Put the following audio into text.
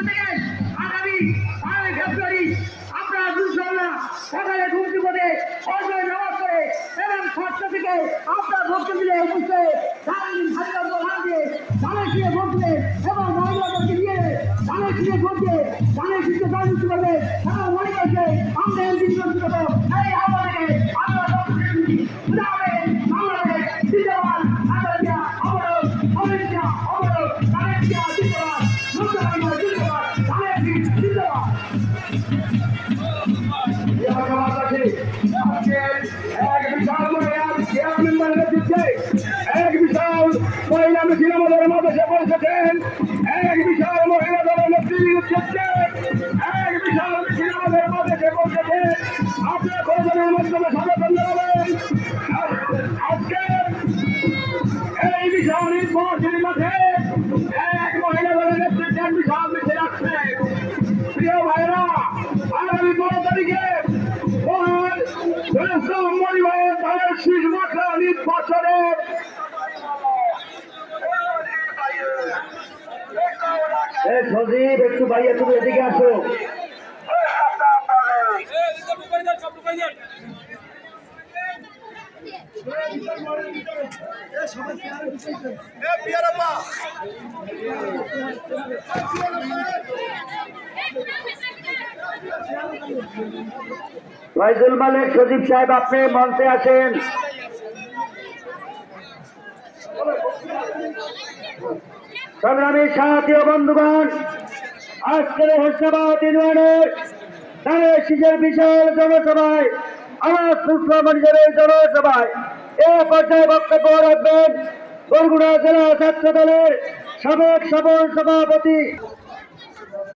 থেকে আগামী 5 ফেব্রুয়ারি আপনারা ইনশাআল্লাহ সকালে ঘুম থেকে ফজরের নামাজ পড়ে এবং 6টা থেকে আপনার ভক্তি মিলে উপস্থিত সারাদিন হাজার বলা দিয়ে ধানের শিয়ে বসবে এবং মহিলাদেরকে নিয়ে ধানের শিয়ে বসবে ধানের শিখতে চালু করবে এবং মনে করছে আমরা এমপি করব এই আমাদেরকে আমরা সব বাংলাদেশ জিন্দাবাদ আজাদিয়া অবরোধ অবরোধ অবরোধ ধানের শিয়া জিন্দাবাদ মুক্তিবাহিনী জিন্দাবাদ ধানের শিয়া জিন্দাবাদ। এক বিশাল মহিলা মিছিল আমাদের মাঝে পৌঁছেছেন। এক বিশাল মহিলা দলের নেতৃত্ব দিচ্ছেন। এক বিশাল মিছিল আমাদের মাঝে পৌঁছেছে। আপনারা প্রয়োজনের মাধ্যমে সচেতন জানাবেন। আজকে এই বিশাল নির্বাচনী মাঠে এক মহিলা দলের নেতৃত্বে বিশাল মিছিল আসছে। প্রিয় ভাইরা, আগামী 12 তারিখে মরিবাইয়ের ধানের শীষ মাঠা নির্বাচনে সজীব একটু ভাইয়া তুমি এদিকে আসো। ফয়জুল মালিক সজীব সাহেব আপনি মঞ্চে আসেন। সংগ্রামী সাথী ও বন্ধুগণ, আজকের হোসনাবাদ ইউনিয়নের ধানের শীষের বিশাল জনসভায় আমার সুশ্রমণিদের এই জনসভায় এ পর্যায়ে বক্তব্য রাখবেন বরগুনা জেলা ছাত্র দলের সাবেক সফল সভাপতি